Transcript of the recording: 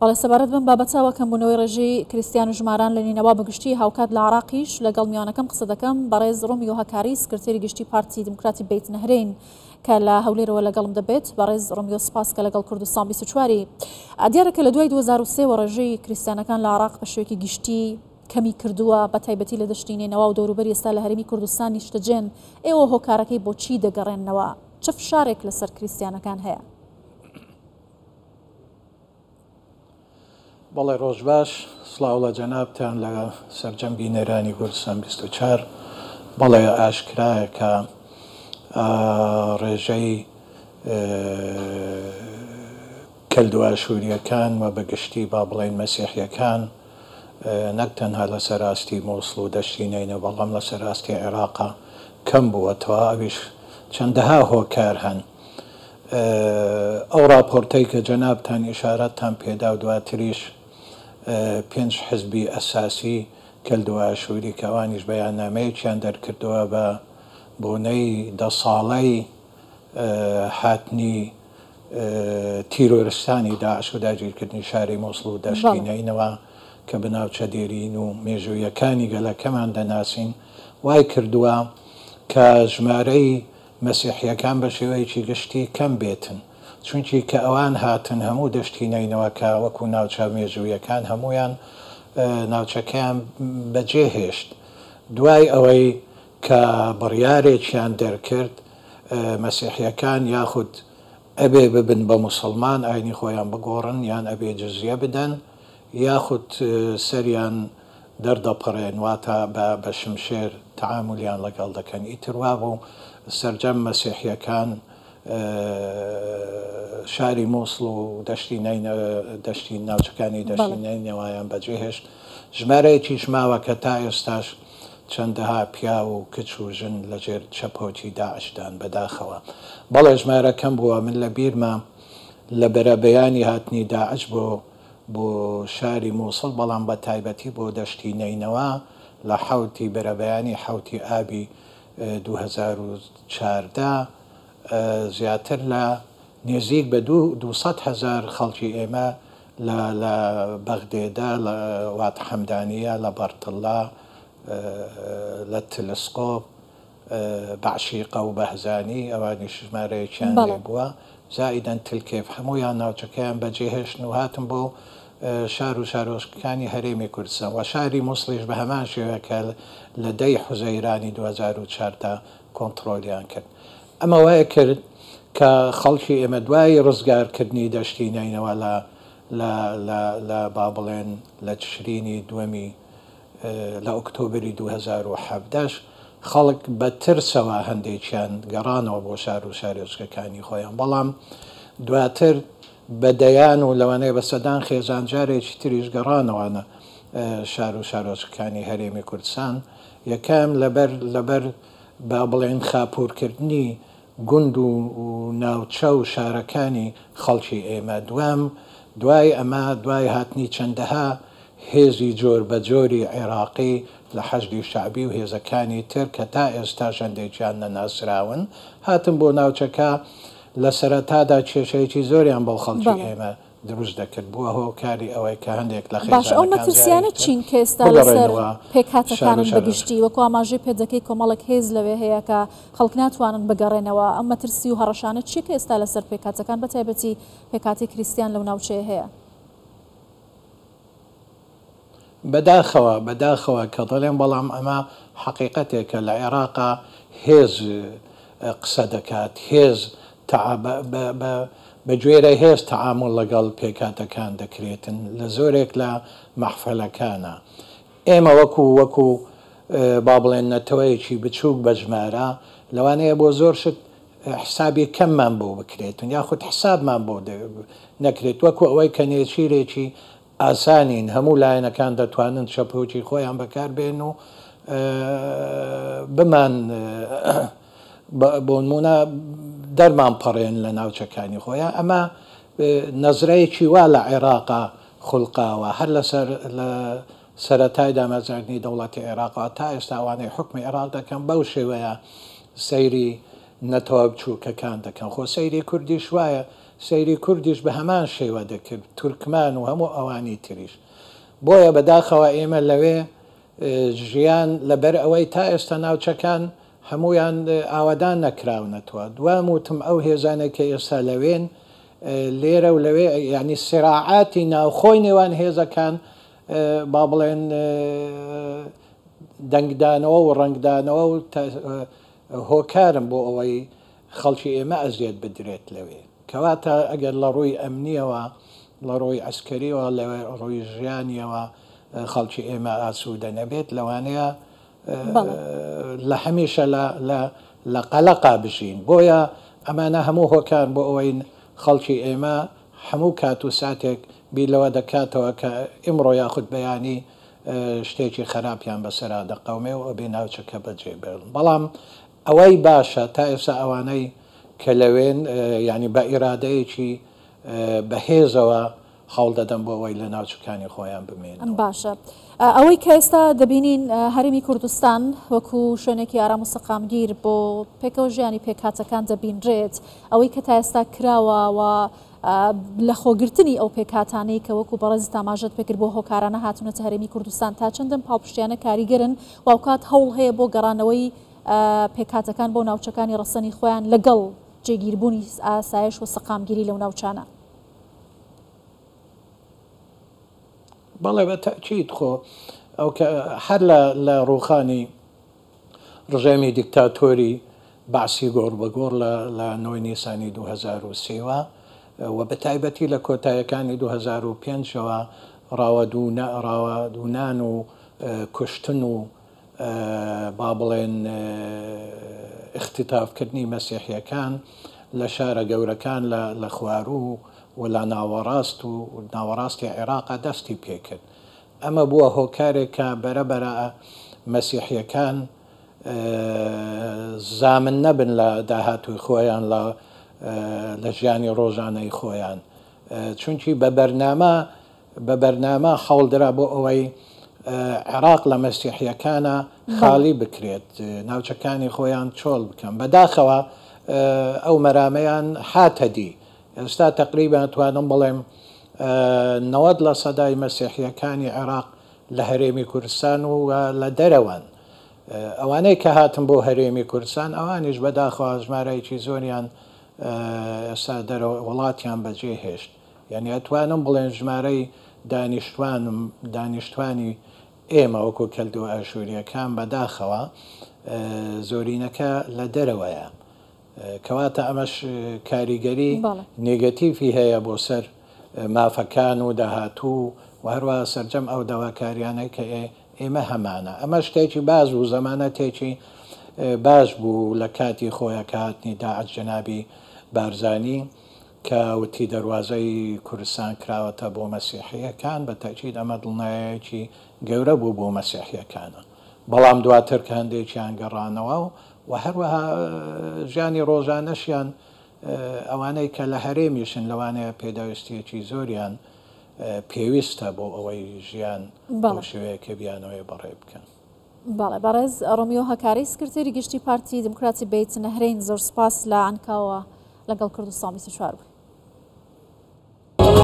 بەڵێ سەبارەت بم بابەتەوە کەمبوونەوەی ڕێژەی کریستیان و ژماران لە نینەوا بەگشتی هاوکات لە عراقیش لەگەڵ میوانەکەم قسە دەکەم بەڕێز ڕۆمیۆ هەکاری سکرتێری گشتی پارتی دموکراتی بەیت نەهرین کە لە هەولێرەوە لەگەڵم دەبێت. بەڕێز ڕۆمیۆ سپاس کە لەگەڵ کوردستان 24 دیارەکە لە دوای 2023 و ڕێژەی کریستیانەکان لە عراق بە شێوەیەکی گشتی کەمی کردووە بە تایبەتی لە دەشتی نینەوا و دەوروبەری ئێستا لە هەرێمی کوردستان نیشتەجێن. ئێوە هۆکارەکەی بۆچی دەگەڕێنەوە؟ چه فشارێک لەسەر کریستیانەکان هەیە؟ بەڵێ ڕۆژ باش، سڵاو لە جەنابتان لە سەرجەمبی نێرانی کوردستان 24. بەڵێ ئاشکرایە کە ڕێژەی کەلدوواشووریەکان و بەگشتی با بڵێن مەسیحیەکان نەک تەنها لە سەراستی مۆسڵ و دەشتی نینە بەڵام لە سەراستی عێراقا کەم بووەتەوە. ئەویش چەندەها هۆکار هەن. ئەو راپۆرتەی کە جەنابتان ئیشارەتتان پێدا و دواتریش 5 حزبی ئەساسی کەلدوواشووری کەوانیش بەیاننامەیەکیان دەرکردووە بە بۆنەی 10 ساڵەی هاتنی تیرۆرستانی داعش و داگیرکردنی شاری مۆسڵ و دەشتی نینەوە کە بناوچە دێرین و مێژوویەکانی گەلەکەمان دەناسین، وای کردووە کە ژمارەی مەسیحیەکان بە شێوەیەکی گشتی کەم بێتن، چونکی کە ئەوان هاتن هەموو دەشتی نینەوەکە وەکو ناوچە مێژوویەکان هەمویان ناوچەکەیان بەجێهێشت. دوای ئەوەی کە بڕیارێکیان دەرکرد مەسیحیەکان یاخود ئەبێ ببن بە موسڵمان ئاینی خۆیان بگۆڕن یان ئەبێ جزیە بدەن یاخود سەریان دەردەپەڕێن واتە بە شمشێر تەعاملیان لەگەڵ دەکەن. ئیتروا بوو سەرجەم مەسیحیەکان شاری مۆسڵ و دەشتی ناوچەکانی دەشتی نینەوەیان بەجێهێشت. ژمارەیەکیش ماوە کە تا ئێستاش چەندەها پیا و کچ و ژن لەژێر چەپۆتی داعشدان بەداخەوە. بەڵێ ژمارەکەم بووە من لە بیرمە لە بەرەبەیانی هاتنی داعش بۆ شاری مۆسڵ بەڵام بە تایبەتی بۆ دەشتی نینەوە لە حوتی بەرەبەیانی حوتی ئابی 2014 زیاتر لە نێزیک بە 200,000 خەڵکی ئێمە لە بەغدێدا لە وات حەمدانیە لە بەرتڵا لە تلسکۆپ بەعشیقە و بەهزانی ئەوانی ژمارەیەکیان لێ بووە زائیدەن تلکێف هەمویان ناوچەکەیان بەجێهێشتن و هاتن بۆ شار و شارۆچکەکانی هەرێمی کوردستان و شاری مۆسڵیش بە هەمان شێوەیە لە 10 حوزەیرانی 2014 کۆنتترۆلیان کرد. ئەمە وایە کرد کە خەڵکی ئێمە دوای ڕزگارکردنی دەشتی نینەوە لە با بڵێن لە تشرینی دووەمی لە ئۆکتۆبری 2017 خەڵک بە ترسەوە هەندێکیان گەڕانەوە بۆ شار و شارۆچکەکانی خۆیان، بەڵام دواتر بەدەیان و لەوانەیە بە سەدان خێزان جارێکی تریش گەڕانەوەنە شار و شارۆچکەکانی هەرێمی کوردستان. یەکەم لەبەر با بڵێن خاپوورکردنی گوند و ناوچە و شارەکانی خەڵکی ئێمە. دوای ئەمە دوای هاتنی چەندەها هێزی جۆر بە جۆری عێراقی لە حەشدی شعبی و هێزەکانی تر کە تا ئێستا ژەندێکیان نەناسراون هاتن بۆ ناوچەکە لە سەرەتادا کێشەیەکی زۆریان بۆ خەڵکی ئێمە دروست دەکرد بووە هۆکاری ئەوەی کە هەندێک لە باش ئەو مەترسیانە چین کە ئێستا لەسەر پێکهاتەکانن بەگشتی وەکو ئاماژەی پێدەکەی کۆمەڵێک هێز لەوێ هەیە کە خەڵک ناتوانن بگەڕێنەوە، ئەم مەترسی و هەڕەشانە چی کە ئێستا لەسەر پێکهاتەکان بە تایبەتی پێکهاتی کریستیان لەو ناوچەیە هەیە؟ بەداخەوە کە دەڵێن بەڵام ئەمە حەقیقەتێکە لە عێراقا هێز قسە دەکات، هێز بە گوێرە هێز تەعامل لەگەڵ پێکهاتەکان دەکرێتن لە زۆرێک لە مەحفەلەکانە. ئێمە وەکو با بڵێن نەتەوەیەکی بچووک بە ژمارە لەوانەیە بۆ زۆر شت حسابی کەممان بۆ بکرێتن یاخود حسابمان بۆ نەکرێت وەکو ئەوەی کە نێچیرێکی ئاسانین هەموو لایەنەکان دەتوانن چەپۆکی خۆیان بەکاربێن و بمان بۆ نمونە دەرمان پەڕێن لە ناوچەکانی خۆیان. ئەمە نەزرەیەکی وا لە عێراقا خوڵقاوە هەر لە سەرەتای دامەزراندنی دەوڵەتی عێراقا تا ئێستا ئەوانەی حکمی عێراق دەکەن بەو شێوەیە سەیری نەتەوە بچووکەکان دەکەن. خۆ سەیری کوردیش وایە سەیری کوردیش بە هەمان شێوە دەکرد، تورکمان و هەموو ئەوانی تریش. بۆیە بەداخەوە ئێمە لەوێ ژیان لەبەر ئەوەی تا ئێستا ناوچەکان هەمویان ئاوادان نەکراونەتەوە. دوام وتم ئەو هێزانێکە ئێستا لەوێن لێرە و لەوێ ینی سراعاتی ناوخۆی نێوان هێزەکان با بڵێن دەنگدانەوە و ڕنگدانەوە و هۆکارم بۆ ئەوەی خەڵکی ئێمە ئەزیێت بدرێت لەوێ. کەواتە ئەگەر لە ڕووی ئەمنیەوە، لە ڕۆی ئەسکەریەوە، لە ڕۆی ژیانیەوە خەڵکی ئێمە ئاسوودە نەبێت، لەوانەیە لە هەمیشە لە قەلەقا بژین. بۆیە ئەمانە هەموو هۆکار بۆ ئەوەی خەڵکی ئێمە هەموو کات و ساتێک بیلەوە دەکاتەوە کە ئیمڕۆ یاخود بەیانی شتێکی خراپیان بەسەرا دەقەومێ و ئەبێ ناوچەکە بەجێ بێڵن. بەڵام ئەوەی باشە تا ئێستا ئەوانەی کە لەوێن ینی بە ئیرادەیەکی بەهێزەوە هەوڵ دەدەم بۆ ئەوەی لە ناوچەکانی خۆیان بمێن. باشە. ئەوەی کە ئێستا دەبینین هەرێمی کوردستان وەکو شوێنێکی ئارام و سەقامگیر بۆ پێکەوە ژیانی پێکهاتەکان دەبینرێت، ئەوەی کە تا ئێستا کراوە و لە خۆگرتنی ئەو پێکهاتانەی کە وەکو بەڕێز تاماژەت پێکرد بۆ هۆکارانە هاتوونەتە هەرێمی کوردستان، تا چەندن پاڵپشتیانە کاریگەرن و ئەوکات هەوڵ هەیە بۆ گەڕانەوەی پێکهاتەکان بۆ ناوچەکانی ڕەسەنی خۆیان لەگەڵ جێگیربوونی ئاسایش و سەقامگیری لەو ناوچانە. بەڵێ بە تەکید خۆ ئەو کە هەر لە ڕووخانی ڕژێمی دیکتاتۆری باسی گۆڕ بە گۆڕ لە 9 نیسانی 2023ەوە و بە تایبەتی لە کۆتاییەکانی 2005ەوە ڕاوەدوونان و کوشتن و با بڵێن اختتافکردنی مەسیحیەکان لە شارە گەورەکان لە خواروو و لە ناوەڕاست و ناوەڕاستی عێراقا دەستی پێکرد. ئەمە بووە هۆکارێکە بەرەبەرە مەسیحیەکان زامن نەبن لە داهاتوی خۆیان لە ژیانی ڕۆژانەی خۆیان، چونکی بە بەرنامە هەوڵدرا بۆ ئەوەی عێراق لە مەسیحیەکانە خاڵی بکرێت، ناوچەکانی خۆیان چۆڵ بکەن. بەداخەوە ئەو مەرامەیان هاتەدی. ئێستا تقریبا توانم بڵێم 90% مەسیحیەکانی عێراق لە هەرێمی کوردستان و لە دەرەوەن. ئەوانەی کە هاتن بۆ هەرێمی کوردستان ئەوانیش بەداخەوە ژمارەیەکی زۆریان ئێستا دەرەوە وڵاتیان بەجێ هێشت. یعنی ئەتوانم بڵێن ژمارەی دانیشتوانی ئێمە وەکو کەلدو ئاشووریەکان بەداخەوە زۆرینەکە لە دەرەوەیە. کەواتە ئەمەش کاریگەری نێگەتیڤی هەیە بۆ سەر مافەکان و داهاتوو و هەروە سەرجەم ئەو داواکاریانەی کە ئێمە هەمانە. ئەمە شتێکی باز و زەمانەتێکی باش بوو لە کاتی خۆیە کە هاتنی داعش جەنابی بارزانی کە وتی دەواازەی کوردستان کراوەتە بۆ مەسیحیەکان، بە تاکید ئەمە دڵنیایەکی گەورە بوو بۆ مەسیحیەکانە. بەڵام دواتر کە هەندێکیان گەڕانەوە و هەروەها ژیانی ڕۆژانەشیان ئەوانەی کە لە هەرێمیشن لەوانەیە پێداویستیەکی زۆریان پێویستە بۆ ئەوەی ژیان بۆ شێوەیەکە بیانەوەی بەڕێ بکەن. بەڵێ بەڕێز ڕۆمیۆ هەکاری سکرتێری گشتی پارتی دموکراتی بەیت نەهرین، زۆر سپاس لە ئەنکاوە لەگەڵ کوردستان 24 بوو.